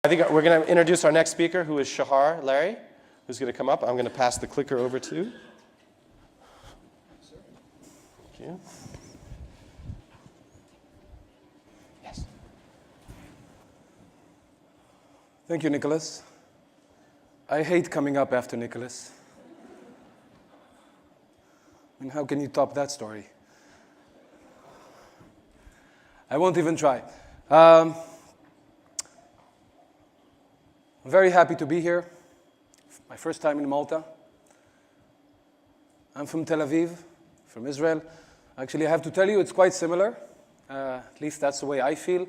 I think we're going to introduce our next speaker, who is Shahar Larry, who's going to come up. I'm going to pass the clicker over to. Thank you. Yes. Thank you, Nicholas. I hate coming up after Nicholas. I mean, how can you top that story? I won't even try. I'm very happy to be here. My first time in Malta. I'm from Tel Aviv, from Israel. Actually, I have to tell you, it's quite similar. At least that's the way I feel.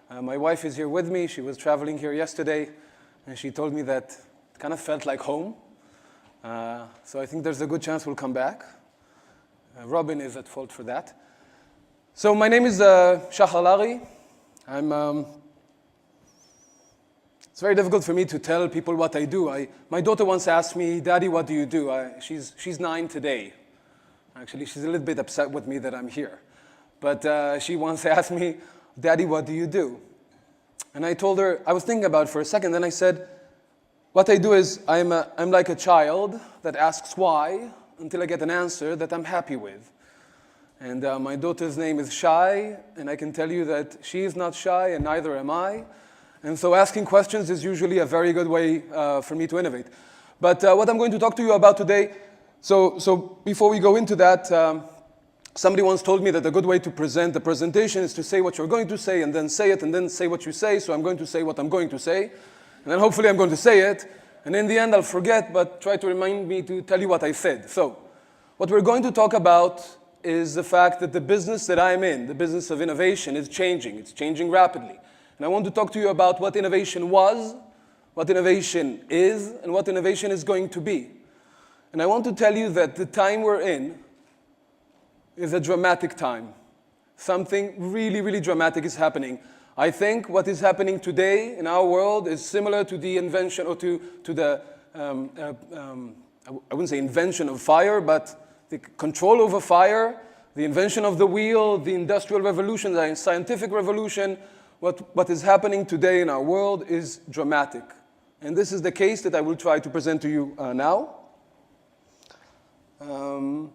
My wife is here with me. She was traveling here yesterday, and she told me that it kind of felt like home. So I think there's a good chance we'll come back. Robin is at fault for that. So my name is Shahar Larry. It's very difficult for me to tell people what I do. My daughter once asked me, "Daddy, what do you do?" She's 9 today. Actually, she's a little bit upset with me that I'm here. But she once asked me, "Daddy, what do you do?" And I told her, I was thinking about it for a second, then I said, what I do is I'm like a child that asks why until I get an answer that I'm happy with. And my daughter's name is Shy, and I can tell you that she is not shy, and neither am I. And so asking questions is usually a very good way for me to innovate. But what I'm going to talk to you about today, so before we go into that, somebody once told me that a good way to present the presentation is to say what you're going to say, and then say it, and then say what you say. So I'm going to say what I'm going to say, and then hopefully I'm going to say it, and in the end I'll forget, but try to remind me to tell you what I said. So what we're going to talk about is the fact that the business that I'm in, the business of innovation, is changing. It's changing rapidly. And I want to talk to you about what innovation was, what innovation is, and what innovation is going to be. And I want to tell you that the time we're in is a dramatic time. Something really, really dramatic is happening. I think what is happening today in our world is similar to the invention, or to the, I wouldn't say invention of fire, but the control over fire, the invention of the wheel, the industrial revolution, the scientific revolution. What is happening today in our world is dramatic. And this is the case that I will try to present to you now. And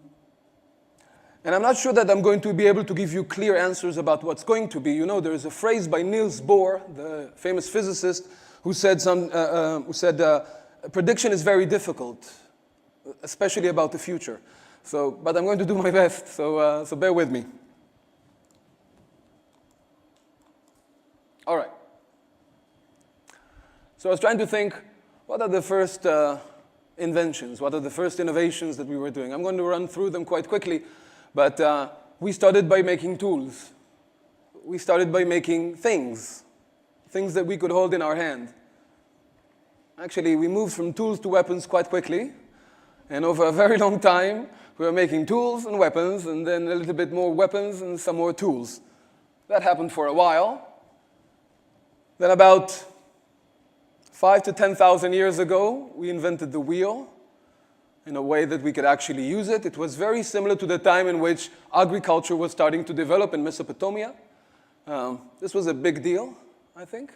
I'm not sure that I'm going to be able to give you clear answers about what's going to be. You know, there is a phrase by Niels Bohr, the famous physicist, who said, prediction is very difficult, especially about the future. But I'm going to do my best, so bear with me. All right. So I was trying to think, what are the first inventions? What are the first innovations that we were doing? I'm going to run through them quite quickly, but we started by making tools. We started by making things that we could hold in our hand. Actually, we moved from tools to weapons quite quickly, and over a very long time, we were making tools and weapons, and then a little bit more weapons and some more tools. That happened for a while. Then about 5,000 to 10,000 years ago, we invented the wheel in a way that we could actually use it. It was very similar to the time in which agriculture was starting to develop in Mesopotamia. This was a big deal, I think.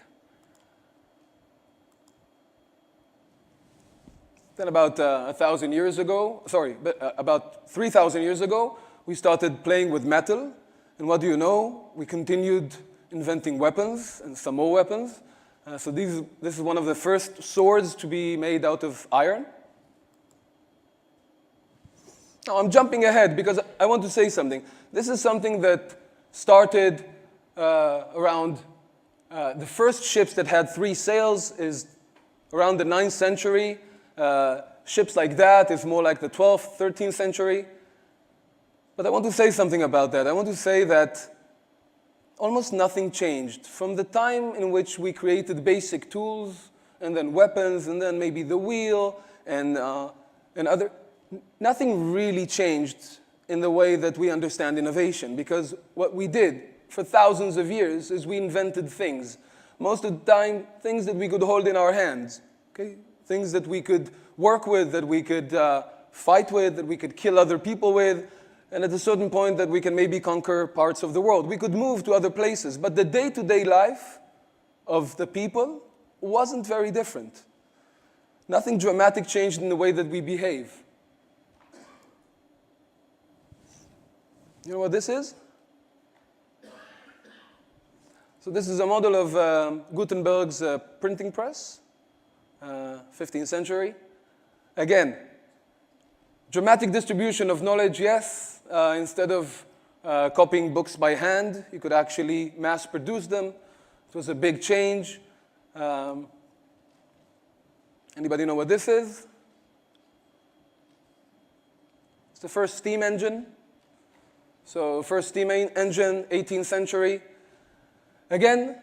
Then about 1,000 years ago, about 3,000 years ago, we started playing with metal. And what do you know? We continued inventing weapons and some more weapons. So this is one of the first swords to be made out of iron. Now I'm jumping ahead because I want to say something. This is something that started around the first ships that had 3 sails is around the 9th century. Ships like that is more like the 12th, 13th century. But I want to say something about that. I want to say that almost nothing changed from the time in which we created basic tools, and then weapons, and then maybe the wheel, and other. Nothing really changed in the way that we understand innovation, because what we did for thousands of years is we invented things. Most of the time, things that we could hold in our hands, okay? Things that we could work with, that we could fight with, that we could kill other people with, and at a certain point that we can maybe conquer parts of the world. We could move to other places, but the day-to-day life of the people wasn't very different. Nothing dramatic changed in the way that we behave. You know what this is? So this is a model of Gutenberg's printing press, 15th century. Again, dramatic distribution of knowledge, yes. Instead of copying books by hand, you could actually mass produce them. It was a big change. Anybody know what this is? It's the first steam engine. So first steam engine, 18th century. Again,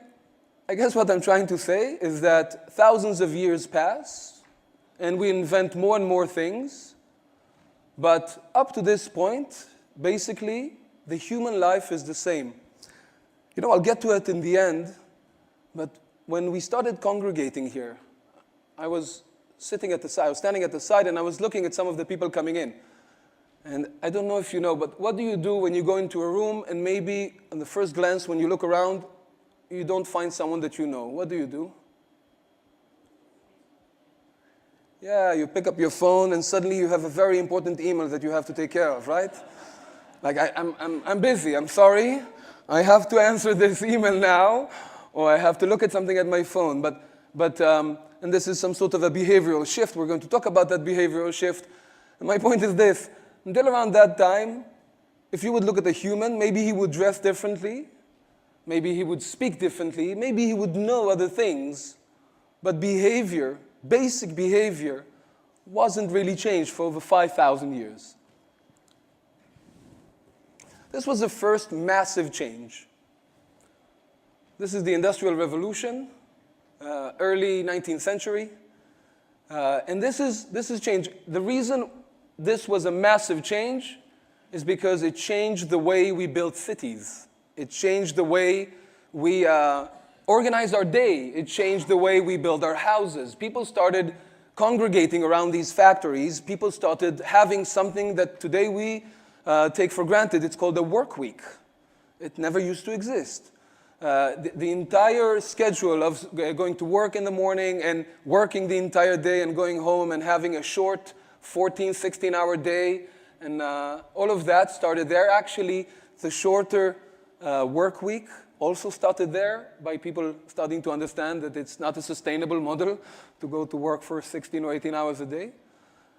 I guess what I'm trying to say is that thousands of years pass, and we invent more and more things. But up to this point, basically, the human life is the same. You know, I'll get to it in the end, but when we started congregating here, I was sitting at the side, I was standing at the side, and I was looking at some of the people coming in. And I don't know if you know, but what do you do when you go into a room and maybe on the first glance when you look around, you don't find someone that you know? What do you do? Yeah, you pick up your phone and suddenly you have a very important email that you have to take care of, right? Like, I'm busy, I'm sorry. I have to answer this email now, or I have to look at something at my phone. And this is some sort of a behavioral shift. We're going to talk about that behavioral shift. And my point is this. Until around that time, if you would look at a human, maybe he would dress differently, maybe he would speak differently, maybe he would know other things, but behavior, basic behavior, wasn't really changed for over 5,000 years. This was the first massive change. This is the Industrial Revolution, early 19th century. And this is change. The reason this was a massive change is because it changed the way we built cities. It changed the way we organized our day. It changed the way we build our houses. People started congregating around these factories. People started having something that today we take for granted. It's called a work week. It never used to exist. The entire schedule of going to work in the morning and working the entire day and going home and having a short 14, 16-hour day, and all of that started there. Actually, the shorter work week also started there by people starting to understand that it's not a sustainable model to go to work for 16 or 18 hours a day.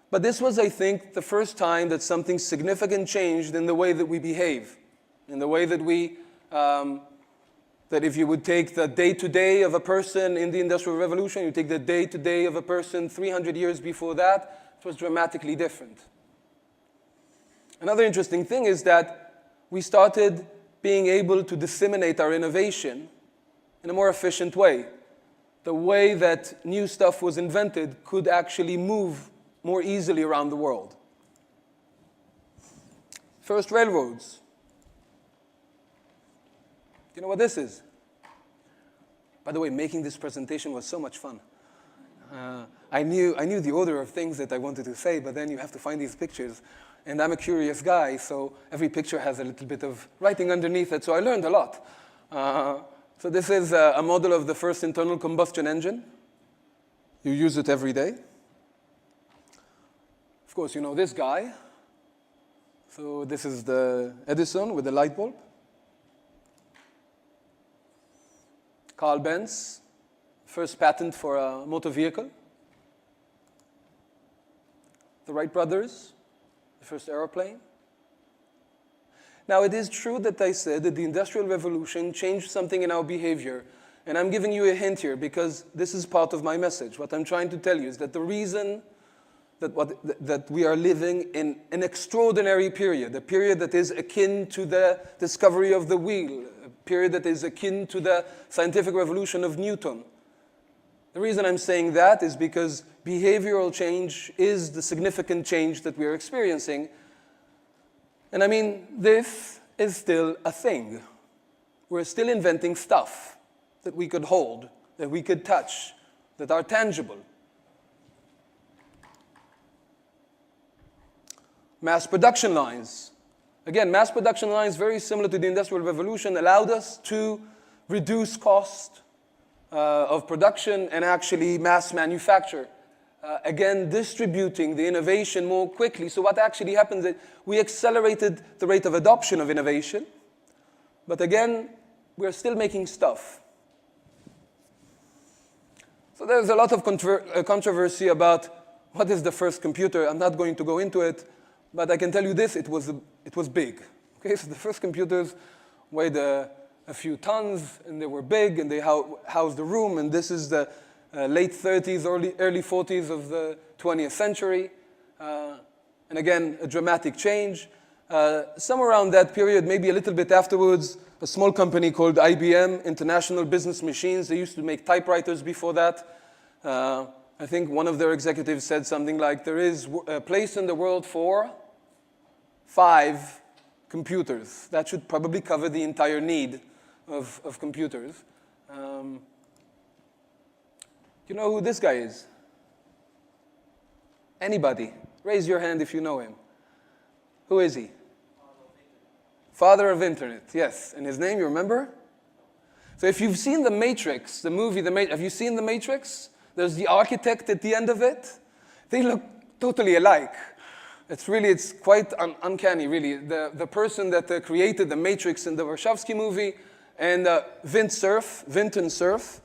But this was, I think, the first time that something significant changed in the way that we behave, in the way that we, that if you would take the day-to-day of a person in the Industrial Revolution, you take the day-to-day of a person 300 years before that, it was dramatically different. Another interesting thing is that we started being able to disseminate our innovation in a more efficient way. The way that new stuff was invented could actually move more easily around the world. First railroads. Do you know what this is? By the way, making this presentation was so much fun. I knew the order of things that I wanted to say, but then you have to find these pictures. And I'm a curious guy, so every picture has a little bit of writing underneath it, so I learned a lot. So this is a model of the first internal combustion engine. You use it every day. Of course, you know this guy. So this is the Edison with the light bulb. Carl Benz, first patent for a motor vehicle. The Wright brothers, the first airplane. Now, it is true that I said that the Industrial Revolution changed something in our behavior. And I'm giving you a hint here because this is part of my message. What I'm trying to tell you is that the reason that we are living in an extraordinary period, a period that is akin to the discovery of the wheel, a period that is akin to the scientific revolution of Newton. The reason I'm saying that is because behavioral change is the significant change that we are experiencing. And I mean, this is still a thing. We're still inventing stuff that we could hold, that we could touch, that are tangible. Mass production lines. Again, mass production lines, very similar to the Industrial Revolution, allowed us to reduce cost, of production and actually mass manufacture. Again, distributing the innovation more quickly. So what actually happens is we accelerated the rate of adoption of innovation, but again, we're still making stuff. So there's a lot of controversy about what is the first computer. I'm not going to go into it, but I can tell you this, it was big. Okay, so the first computers weighed a few tons, and they were big, and they housed the room, and this is the late 30s, early 40s of the 20th century. And again, a dramatic change. Somewhere around that period, maybe a little bit afterwards, a small company called IBM, International Business Machines, they used to make typewriters before that. I think one of their executives said something like, there is a place in the world for 5 computers. That should probably cover the entire need of computers. Do you know who this guy is? Anybody? Raise your hand if you know him. Who is he? Father of Internet, yes. And his name, you remember? So if you've seen The Matrix, the movie, have you seen The Matrix? There's the architect at the end of it. They look totally alike. It's quite uncanny, really. The person that created The Matrix in the Warshawski movie, and Vint Cerf,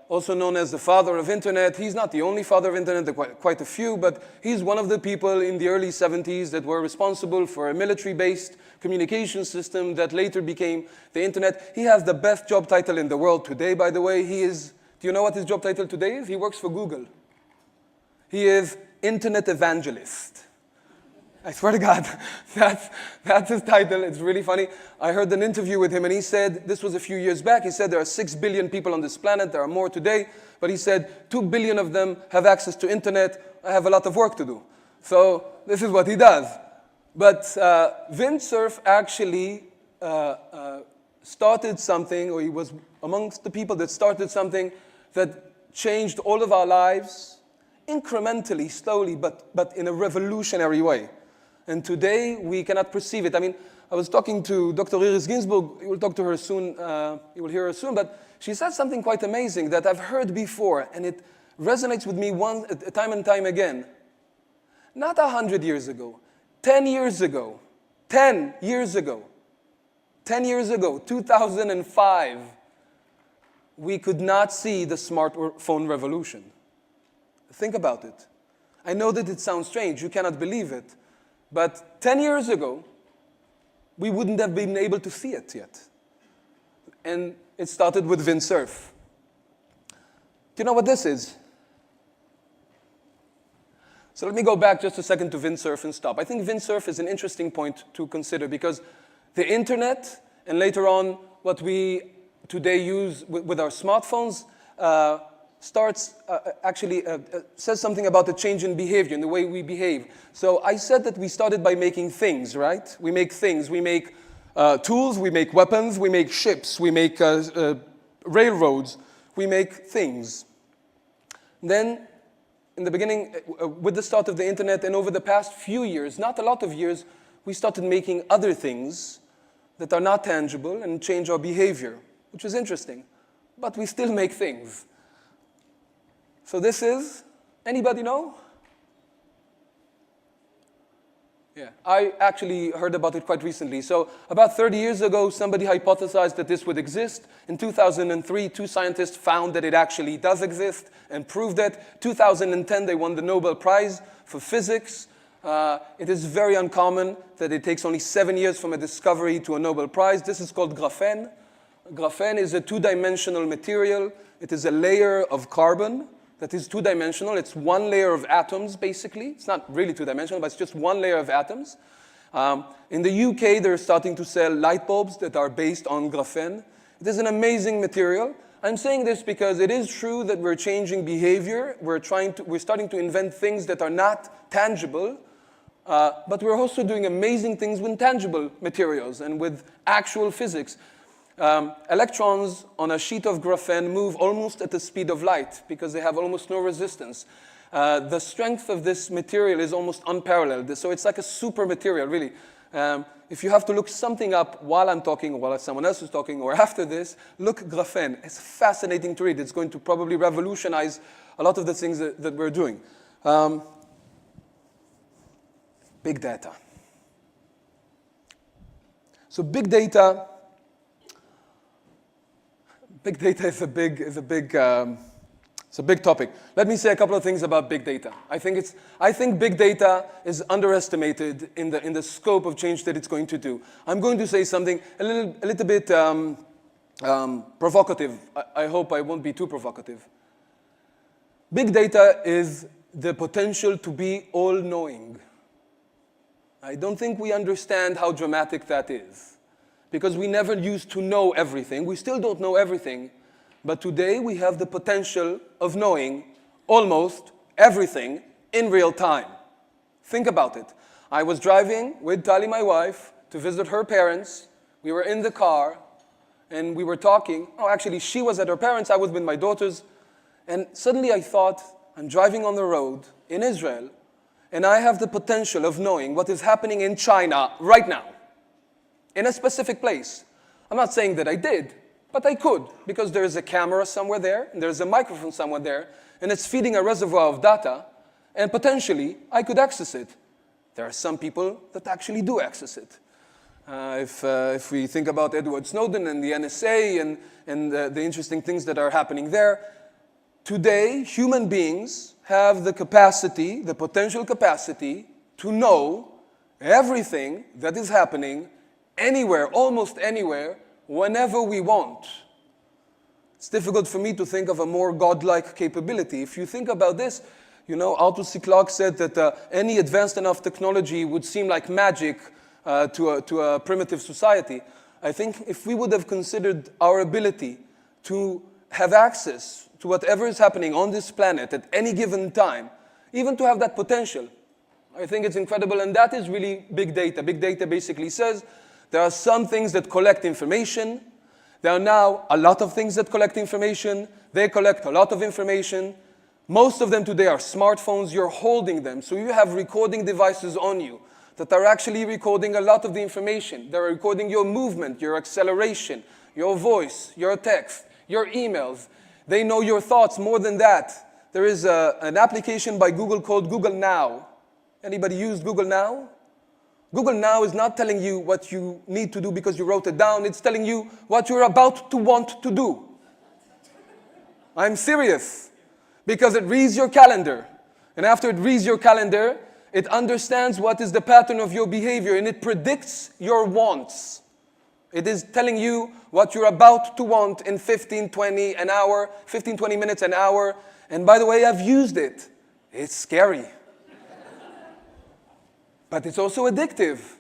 also known as the father of Internet. He's not the only father of Internet, there are quite a few, but he's one of the people in the early 70s that were responsible for a military-based communication system that later became the Internet. He has the best job title in the world today, by the way. Do you know what his job title today is? He works for Google. He is Internet Evangelist. I swear to God, that's his title. It's really funny. I heard an interview with him, and he said, this was a few years back, he said there are 6 billion people on this planet, there are more today, but he said 2 billion of them have access to internet. I have a lot of work to do. So this is what he does. But Vint Cerf actually started something, or he was amongst the people that started something that changed all of our lives incrementally, slowly, but in a revolutionary way. And today, we cannot perceive it. I mean, I was talking to Dr. Iris Ginsburg. You will talk to her soon. You will hear her soon. But she said something quite amazing that I've heard before, and it resonates with me time and time again. Not 100 years ago, 10 years ago, 10 years ago, 10 years ago, 2005, we could not see the smartphone revolution. Think about it. I know that it sounds strange. You cannot believe it. But 10 years ago, we wouldn't have been able to see it yet. And it started with Vint Cerf. Do you know what this is? So let me go back just a second to Vint Cerf and stop. I think Vint Cerf is an interesting point to consider because the internet, and later on what we today use with our smartphones, says something about the change in behavior, in the way we behave. So I said that we started by making things, right? We make things. We make tools, we make weapons, we make ships, we make railroads, we make things. Then, in the beginning, with the start of the internet, and over the past few years, not a lot of years, we started making other things that are not tangible and change our behavior, which is interesting. But we still make things. So this is, anybody know? Yeah, I actually heard about it quite recently. So about 30 years ago, somebody hypothesized that this would exist. In 2003, 2 scientists found that it actually does exist and proved it. 2010, they won the Nobel Prize for physics. It is very uncommon that it takes only 7 years from a discovery to a Nobel Prize. This is called graphene. Graphene is a 2-dimensional material. It is a layer of carbon that is 2-dimensional. It's one layer of atoms, basically. It's not really 2-dimensional, but it's just one layer of atoms. In the UK, they're starting to sell light bulbs that are based on graphene. It is an amazing material. I'm saying this because it is true that we're changing behavior. We're starting to invent things that are not tangible, but we're also doing amazing things with tangible materials and with actual physics. Electrons on a sheet of graphene move almost at the speed of light because they have almost no resistance. The strength of this material is almost unparalleled. So it's like a super material, really. If you have to look something up while I'm talking, or while someone else is talking, or after this, look graphene. It's fascinating to read. It's going to probably revolutionize a lot of the things that we're doing. Big data. So big data is a big topic. Let me say a couple of things about big data. I think big data is underestimated in the scope of change that it's going to do. I'm going to say something a little bit provocative. I hope I won't be too provocative. Big data is the potential to be all-knowing. I don't think we understand how dramatic that is, because we never used to know everything. We still don't know everything. But today we have the potential of knowing almost everything in real time. Think about it. I was driving with Tali, my wife, to visit her parents. We were in the car, and we were talking. Oh, actually, she was at her parents', I was with my daughters. And suddenly I thought, I'm driving on the road in Israel, and I have the potential of knowing what is happening in China right now, in a specific place. I'm not saying that I did, but I could, because there is a camera somewhere there, and there's a microphone somewhere there, and it's feeding a reservoir of data, and potentially I could access it. There are some people that actually do access it. If we think about Edward Snowden and the NSA and the interesting things that are happening there, today human beings have the capacity, the potential capacity, to know everything that is happening anywhere, almost anywhere, whenever we want. It's difficult for me to think of a more godlike capability. If you think about this, you know, Arthur C. Clarke said that any advanced enough technology would seem like magic to a primitive society. I think if we would have considered our ability to have access to whatever is happening on this planet at any given time, even to have that potential, I think it's incredible, and that is really big data. Big data basically says there are some things that collect information. There are now a lot of things that collect information. They collect a lot of information. Most of them today are smartphones. You're holding them. So you have recording devices on you that are actually recording a lot of the information. They're recording your movement, your acceleration, your voice, your text, your emails. They know your thoughts. More than that, there is an application by Google called Google Now. Anybody used Google Now? Google Now is not telling you what you need to do because you wrote it down. It's telling you what you're about to want to do. I'm serious. Because it reads your calendar. And after it reads your calendar, it understands what is the pattern of your behavior, and it predicts your wants. It is telling you what you're about to want in 15, 20 minutes, an hour. And by the way, I've used it. It's scary. But it's also addictive.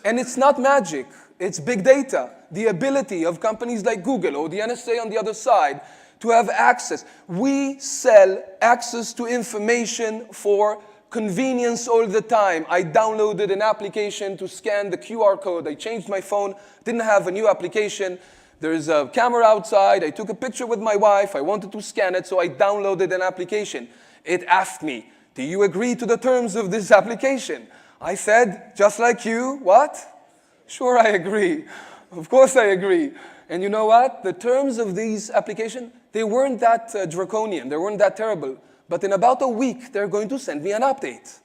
And it's not magic. It's big data. The ability of companies like Google or the NSA on the other side to have access. We sell access to information for convenience all the time. I downloaded an application to scan the QR code. I changed my phone, didn't have a new application. There's a camera outside. I took a picture with my wife. I wanted to scan it, so I downloaded an application. It asked me, do you agree to the terms of this application? I said, just like you, what? Sure, I agree. Of course I agree. And you know what? The terms of these applications, they weren't that draconian. They weren't that terrible. But in about a week, they're going to send me an update.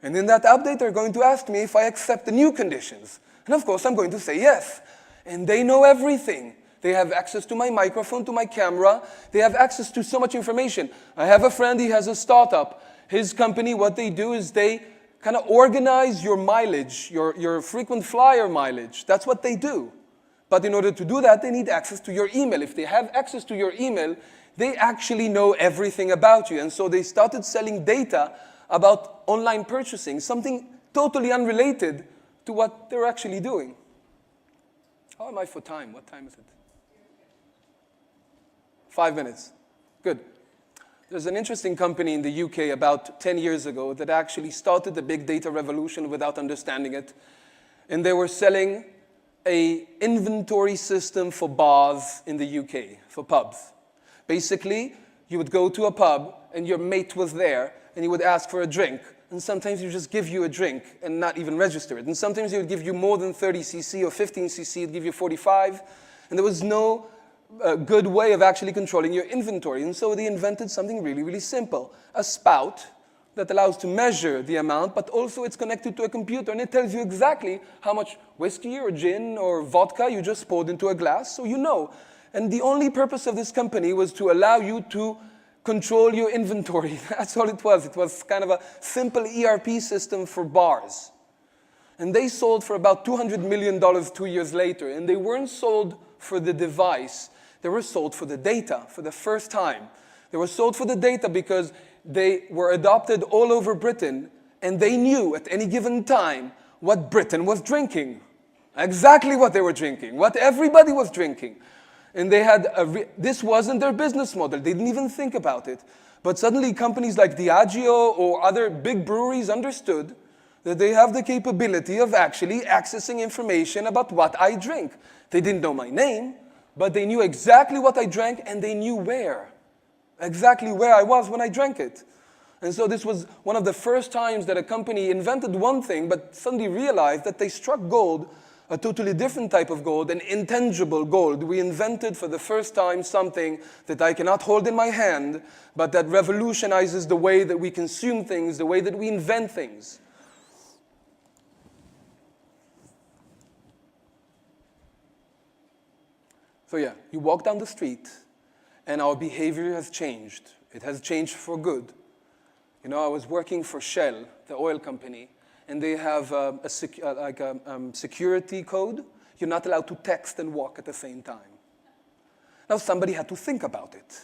And in that update, they're going to ask me if I accept the new conditions. And of course, I'm going to say yes. And they know everything. They have access to my microphone, to my camera. They have access to so much information. I have a friend, he has a startup. His company, what they do is they kind of organize your mileage, your frequent flyer mileage. That's what they do. But in order to do that, they need access to your email. If they have access to your email, they actually know everything about you. And so they started selling data about online purchasing, something totally unrelated to what they're actually doing. How am I for time? What time is it? 5 minutes. Good. There's an interesting company in the UK about 10 years ago that actually started the big data revolution without understanding it. And they were selling an inventory system for bars in the UK, for pubs. Basically, you would go to a pub and your mate was there and you would ask for a drink. and sometimes you just give you a drink and not even register it. And sometimes they would give you more than 30 cc or 15 cc, it'd give you 45. And there was no good way of actually controlling your inventory. And so they invented something really, really simple. A spout that allows to measure the amount, but also it's connected to a computer, and it tells you exactly how much whiskey or gin or vodka you just poured into a glass, so you know. And the only purpose of this company was to allow you to control your inventory. That's all it was. It was kind of a simple ERP system for bars. And they sold for about $200 million 2 years later, and they weren't sold for the device. They were sold for the data for the first time. They were sold for the data because they were adopted all over Britain, and they knew at any given time what Britain was drinking. Exactly what they were drinking, what everybody was drinking. And they had this wasn't their business model. They didn't even think about it. But suddenly companies like Diageo or other big breweries understood that they have the capability of actually accessing information about what I drink. They didn't know my name, but they knew exactly what I drank, and they knew where. Exactly where I was when I drank it. And so this was one of the first times that a company invented one thing, but suddenly realized that they struck gold, a totally different type of gold, an intangible gold. We invented for the first time something that I cannot hold in my hand, but that revolutionizes the way that we consume things, the way that we invent things. So yeah, you walk down the street, and our behavior has changed. It has changed for good. You know, I was working for Shell, the oil company, and they have a security code. You're not allowed to text and walk at the same time. Now, somebody had to think about it.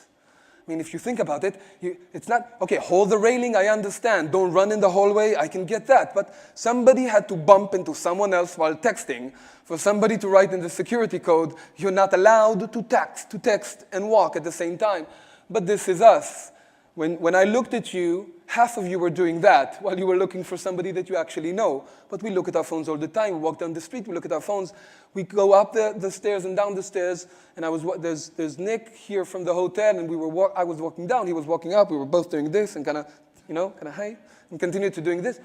I mean, if you think about it, it's not, okay, hold the railing, I understand. Don't run in the hallway, I can get that. But somebody had to bump into someone else while texting for somebody to write in the security code, you're not allowed to text and walk at the same time. But this is us. When I looked at you, half of you were doing that while you were looking for somebody that you actually know. But we look at our phones all the time. We walk down the street, we look at our phones. We go up the stairs and down the stairs. And there's Nick here from the hotel, and I was walking down, he was walking up. We were both doing this and kind of, hey, and continued to doing this.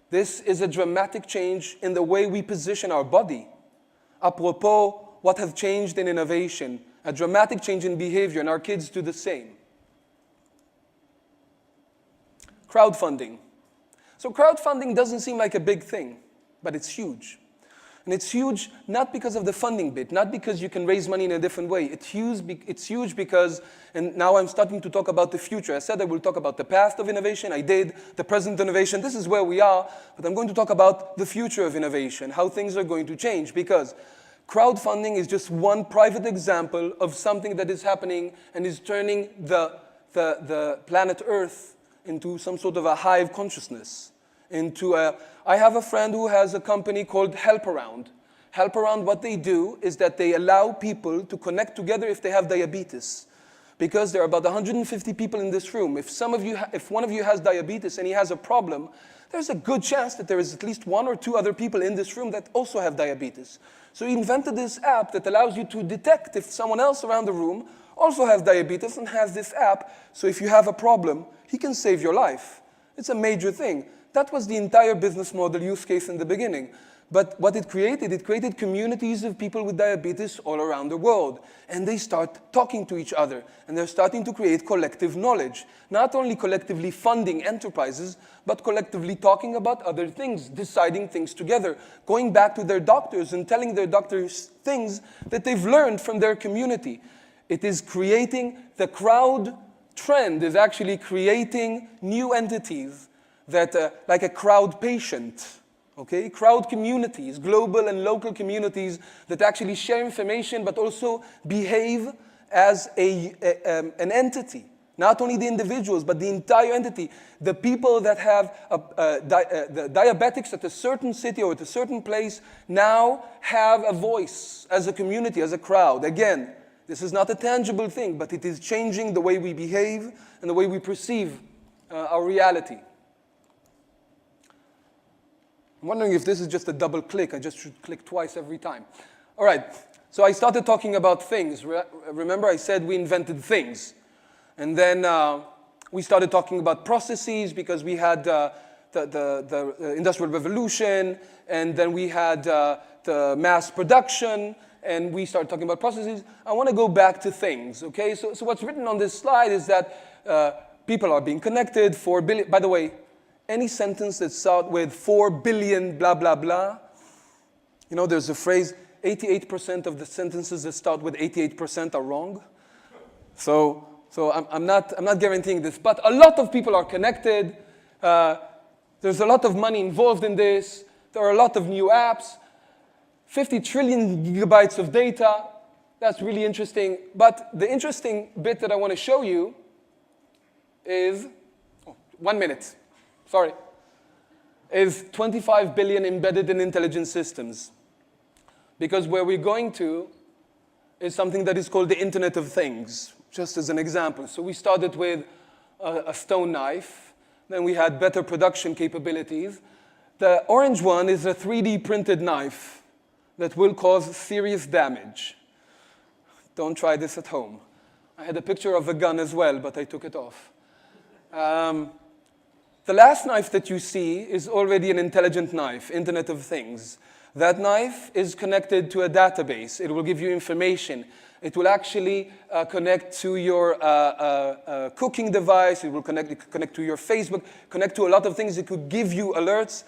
This is a dramatic change in the way we position our body. Apropos, what has changed in innovation, a dramatic change in behavior, and our kids do the same. Crowdfunding. So crowdfunding doesn't seem like a big thing, but it's huge. And it's huge not because of the funding bit, not because you can raise money in a different way. It's huge because, and now I'm starting to talk about the future. I said I will talk about the past of innovation. I did. The present innovation. This is where we are. But I'm going to talk about the future of innovation, how things are going to change. Because crowdfunding is just one private example of something that is happening and is turning the planet Earth into some sort of a hive consciousness. I have a friend who has a company called Help Around. Help Around, what they do is that they allow people to connect together if they have diabetes. Because there are about 150 people in this room. If one of you has diabetes and he has a problem, there's a good chance that there is at least 1 or 2 other people in this room that also have diabetes. So he invented this app that allows you to detect if someone else around the room also has diabetes and has this app. So if you have a problem, he can save your life. It's a major thing. That was the entire business model use case in the beginning. But what it created communities of people with diabetes all around the world. And they start talking to each other. And they're starting to create collective knowledge. Not only collectively funding enterprises, but collectively talking about other things, deciding things together, going back to their doctors and telling their doctors things that they've learned from their community. It is creating, the crowd trend is actually creating new entities that, like a crowd patient, okay? Crowd communities, global and local communities that actually share information but also behave as an entity. Not only the individuals, but the entire entity. The people that have the diabetics at a certain city or at a certain place now have a voice as a community, as a crowd. Again, this is not a tangible thing, but it is changing the way we behave and the way we perceive our reality. I'm wondering if this is just a double click. I just should click twice every time. All right, so I started talking about things. Remember I said we invented things. And then we started talking about processes because we had the Industrial Revolution, and then we had the mass production, and we started talking about processes. I want to go back to things, okay? So what's written on this slide is that people are being connected, 4 billion. By the way, any sentence that starts with 4 billion blah, blah, blah, you know, there's a phrase, 88% of the sentences that start with 88% are wrong. So I'm not guaranteeing this, but a lot of people are connected. There's a lot of money involved in this. There are a lot of new apps. 50 trillion gigabytes of data. That's really interesting. But the interesting bit that I want to show you is, 1 minute, sorry, is 25 billion embedded in intelligent systems. Because where we're going to is something that is called the Internet of Things, just as an example. So we started with a stone knife. Then we had better production capabilities. The orange one is a 3D printed knife that will cause serious damage. Don't try this at home. I had a picture of a gun as well, but I took it off. The last knife that you see is already an intelligent knife, Internet of Things. That knife is connected to a database. It will give you information. It will actually connect to your cooking device. It will connect to your Facebook, connect to a lot of things. It could give you alerts.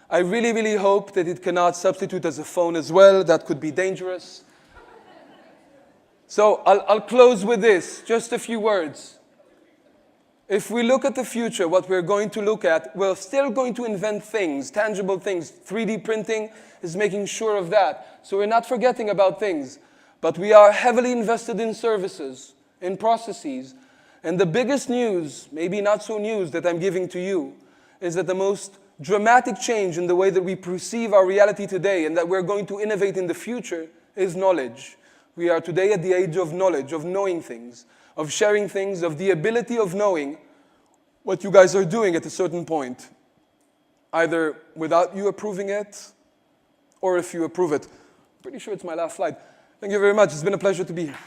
I really, really hope that it cannot substitute as a phone as well. That could be dangerous. So I'll close with this, just a few words. If we look at the future, what we're going to look at, we're still going to invent things, tangible things. 3D printing is making sure of that. So we're not forgetting about things. But we are heavily invested in services, in processes. And the biggest news, maybe not so news, that I'm giving to you is that the most dramatic change in the way that we perceive our reality today and that we're going to innovate in the future is knowledge. We are today at the age of knowledge, of knowing things, of sharing things, of the ability of knowing what you guys are doing at a certain point, either without you approving it or if you approve it. Pretty sure it's my last slide. Thank you very much. It's been a pleasure to be here.